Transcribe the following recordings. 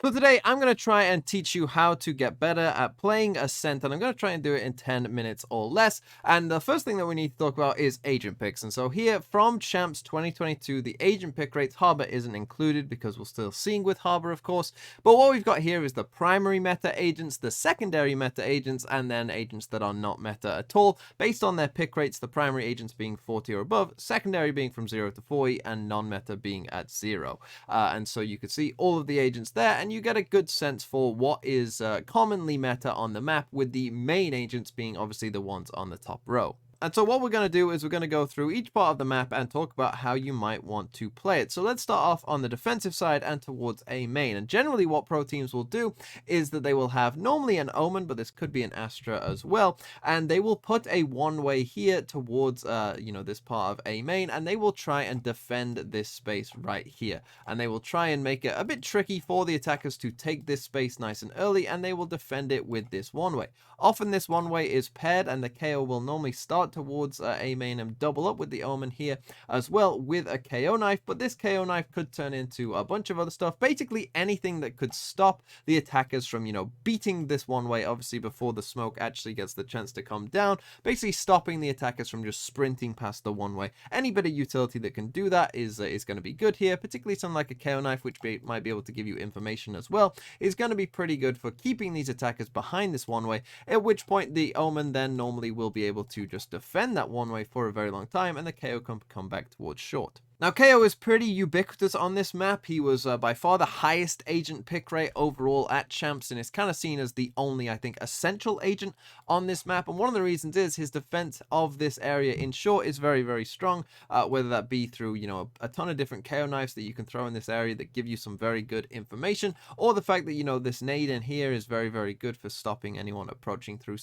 So today I'm going to try and teach you how to get better at playing Ascent, and I'm going to try and do it in 10 minutes or less. And the first thing that we need to talk about is agent picks. And so here from Champs 2022, the agent pick rates, Harbor isn't included because we're still seeing with Harbor, of course. But what we've got here is the primary meta agents, the secondary meta agents, and then agents that are not meta at all, based on their pick rates, the primary agents being 40 or above, secondary being from 0 to 40, and non-meta being at 0. And so you can see all of the agents there, and you get a good sense for what is commonly meta on the map, with the main agents being obviously the ones on the top row. And so what we're going to do is we're going to go through each part of the map and talk about how you might want to play it. So let's start off on the defensive side and towards a main. And generally what pro teams will do is that they will have normally an Omen, but this could be an Astra as well. And they will put a one-way here towards, this part of a main, and they will try and defend this space right here. And they will try and make it a bit tricky for the attackers to take this space nice and early, and they will defend it with this one-way. Often this one-way is paired, and the KO will normally start towards a main and double up with the Omen here as well with a KO knife, but this KO knife could turn into a bunch of other stuff, basically anything that could stop the attackers from, beating this one way, obviously before the smoke actually gets the chance to come down, basically stopping the attackers from just sprinting past the one way. Any bit of utility that can do that is going to be good here, particularly something like a KO knife, which might be able to give you information as well, is going to be pretty good for keeping these attackers behind this one way, at which point the Omen then normally will be able to just defend that one way for a very long time, and the KO can come back towards short. Now, KO is pretty ubiquitous on this map. He was by far the highest agent pick rate overall at Champs, and is kind of seen as the only, I think, essential agent on this map. And one of the reasons is his defense of this area in short is very, very strong, whether that be through, a ton of different KO knives that you can throw in this area that give you some very good information, or the fact that, this nade in here is very, very good for stopping anyone approaching through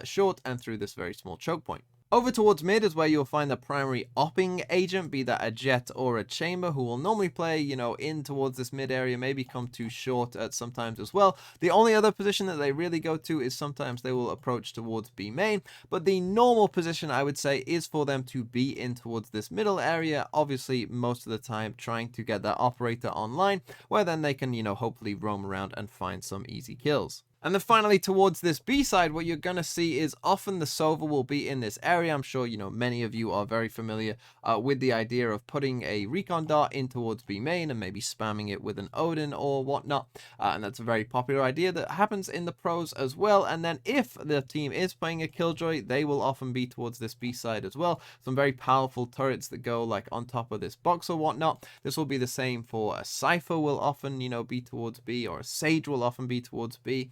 short and through this very small choke point. Over towards mid is where you'll find the primary opping agent, be that a jet or a chamber, who will normally play, in towards this mid area, maybe come too short at sometimes as well. The only other position that they really go to is sometimes they will approach towards B main, but the normal position, I would say, is for them to be in towards this middle area, obviously most of the time trying to get that operator online, where then they can, hopefully roam around and find some easy kills. And then finally, towards this B side, what you're going to see is often the Sova will be in this area. I'm sure, many of you are very familiar with the idea of putting a recon dart in towards B main and maybe spamming it with an Odin or whatnot. And that's a very popular idea that happens in the pros as well. And then if the team is playing a Killjoy, they will often be towards this B side as well. Some very powerful turrets that go like on top of this box or whatnot. This will be the same for a Cypher will often, be towards B, or a Sage will often be towards B.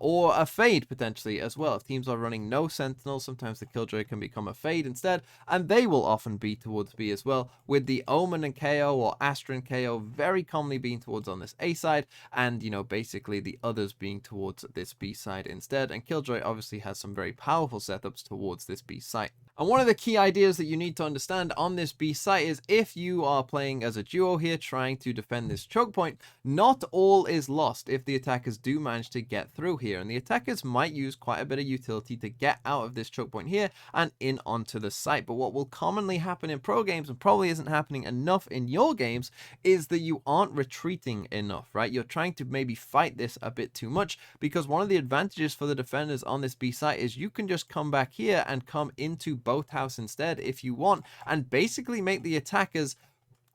Or a Fade potentially as well. If teams are running no Sentinels, sometimes the Killjoy can become a Fade instead, and they will often be towards B as well, with the Omen and KO or Astra and KO very commonly being towards on this A side, and basically the others being towards this B side instead. And Killjoy obviously has some very powerful setups towards this B site. And one of the key ideas that you need to understand on this B site is, if you are playing as a duo here trying to defend this choke point, not all is lost if the attackers do manage to get through here. And the attackers might use quite a bit of utility to get out of this choke point here and in onto the site. But what will commonly happen in pro games, and probably isn't happening enough in your games, is that you aren't retreating enough, right? You're trying to maybe fight this a bit too much, because one of the advantages for the defenders on this B site is you can just come back here and come into both house instead if you want, and basically make the attackers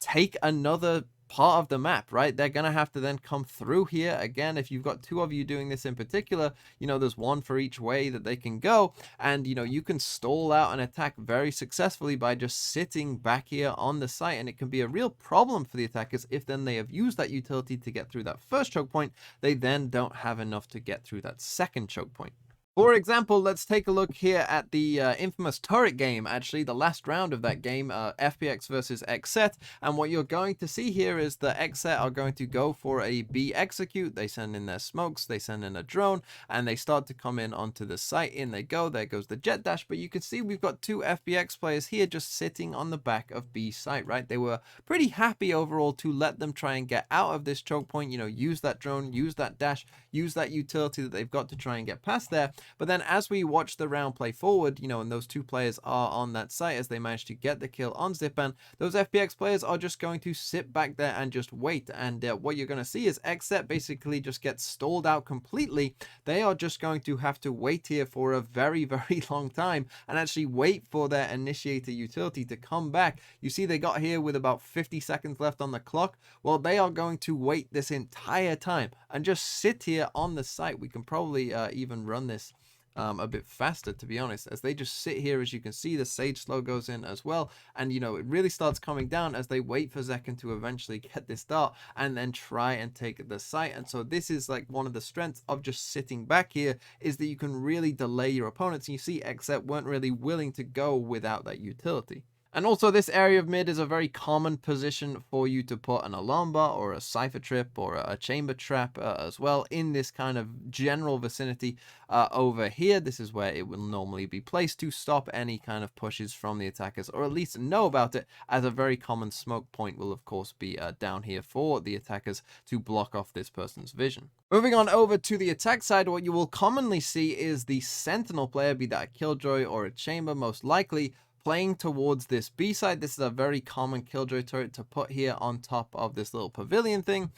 take another part of the map, right? They're gonna have to then come through here again. If you've got two of you doing this in particular, there's one for each way that they can go, and you can stall out an attack very successfully by just sitting back here on the site. And it can be a real problem for the attackers if then they have used that utility to get through that first choke point, they then don't have enough to get through that second choke point. For example, let's take a look here at the infamous turret game, actually, the last round of that game, FPX versus Xset. And what you're going to see here is the Xset are going to go for a B execute. They send in their smokes, they send in a drone, and they start to come in onto the site. In they go, there goes the jet dash. But you can see we've got two FPX players here just sitting on the back of B site, right? They were pretty happy overall to let them try and get out of this choke point, use that drone, use that dash, use that utility that they've got to try and get past there. But then as we watch the round play forward, and those two players are on that site as they manage to get the kill on Zipan, those FPX players are just going to sit back there and just wait. And what you're going to see is Xset basically just gets stalled out completely. They are just going to have to wait here for a very, very long time and actually wait for their initiator utility to come back. You see they got here with about 50 seconds left on the clock. Well, they are going to wait this entire time and just sit here on the site. We can probably even run this a bit faster, to be honest, as they just sit here. As you can see, the Sage slow goes in as well, and it really starts coming down as they wait for Zekken to eventually get this dart and then try and take the site. And so this is like one of the strengths of just sitting back here, is that you can really delay your opponents. And you see Xset weren't really willing to go without that utility. And also, this area of mid is a very common position for you to put an alarm bot or a cipher trip or a chamber trap as well, in this kind of general vicinity over here. This is where it will normally be placed to stop any kind of pushes from the attackers, or at least know about it, as a very common smoke point will of course be down here for the attackers to block off this person's vision. Moving on over to the attack side, what you will commonly see is the Sentinel player, be that a Killjoy or a Chamber, most likely playing towards this B side. This is a very common Killjoy turret to put here on top of this little pavilion thing,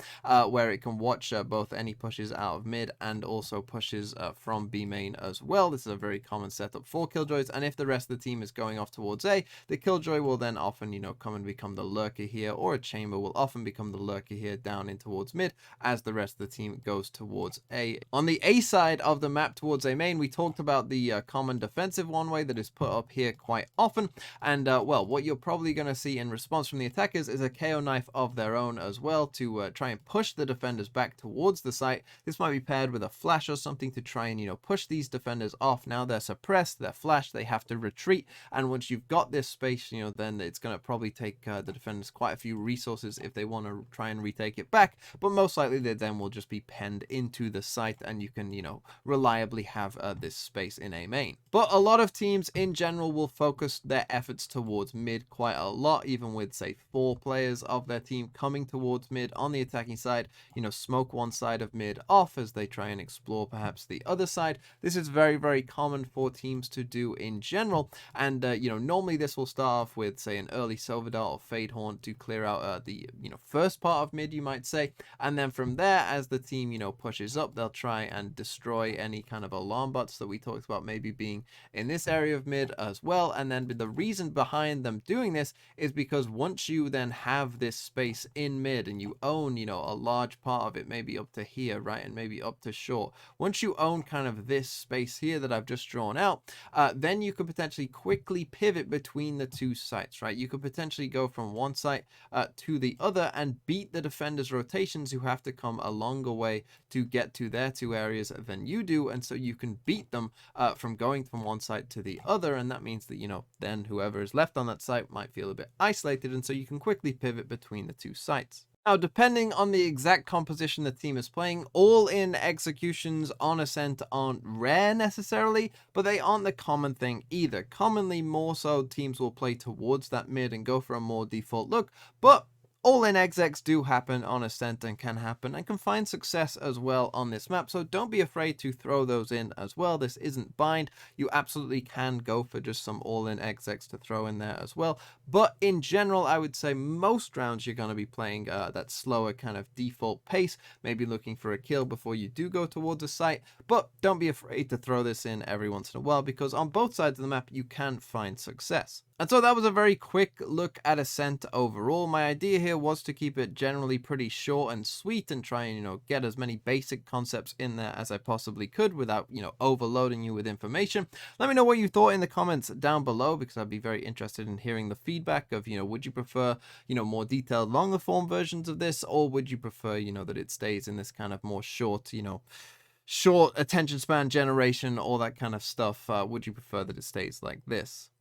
where it can watch both any pushes out of mid and also pushes from B main as well. This is a very common setup for Killjoys, and if the rest of the team is going off towards A, the Killjoy will then often, come and become the lurker here, or a Chamber will often become the lurker here down in towards mid as the rest of the team goes towards A. On the A side of the map towards A main, we talked about the common defensive one way that is put up here quite often. And well, what you're probably going to see in response from the attackers is a KO knife of their own as well, to try and push the defenders back towards the site. This might be paired with a flash or something to try and push these defenders off. Now they're suppressed, they're flashed, they have to retreat, and once you've got this space, then it's going to probably take the defenders quite a few resources if they want to try and retake it back, but most likely they then will just be penned into the site, and you can reliably have this space in A main. But a lot of teams in general will focus their efforts towards mid quite a lot, even with say 4 players of their team coming towards mid on the attacking side. Smoke one side of mid off as they try and explore perhaps the other side. This is very, very common for teams to do in general, and normally this will start off with say an early Silver Dart or Fade Horn to clear out the first part of mid, you might say, and then from there, as the team pushes up, they'll try and destroy any kind of alarm bots that we talked about maybe being in this area of mid as well. And then the reason behind them doing this is because once you then have this space in mid and you own a large part of it, maybe up to here, right, and maybe up to short, once you own kind of this space here that I've just drawn out, then you could potentially quickly pivot between the two sites, right? You could potentially go from one site to the other and beat the defenders' rotations, who have to come a longer way to get to their two areas than you do, and so you can beat them from going from one site to the other. And that means that then whoever is left on that site might feel a bit isolated, and so you can quickly pivot between the two sites. Now, depending on the exact composition the team is playing, all-in executions on Ascent aren't rare necessarily, but they aren't the common thing either. Commonly, more so, teams will play towards that mid and go for a more default look, but all-in execs do happen on Ascent and can happen and can find success as well on this map, so don't be afraid to throw those in as well. This isn't bind. You absolutely can go for just some all-in execs to throw in there as well, but in general, I would say most rounds you're going to be playing that slower kind of default pace, maybe looking for a kill before you do go towards a site, but don't be afraid to throw this in every once in a while, because on both sides of the map you can find success. And so that was a very quick look at Ascent overall. My idea here was to keep it generally pretty short and sweet and try and, get as many basic concepts in there as I possibly could without, overloading you with information. Let me know what you thought in the comments down below, because I'd be very interested in hearing the feedback of, would you prefer, more detailed, longer form versions of this, or would you prefer, that it stays in this kind of more short, short attention span generation, all that kind of stuff. Would you prefer that it stays like this?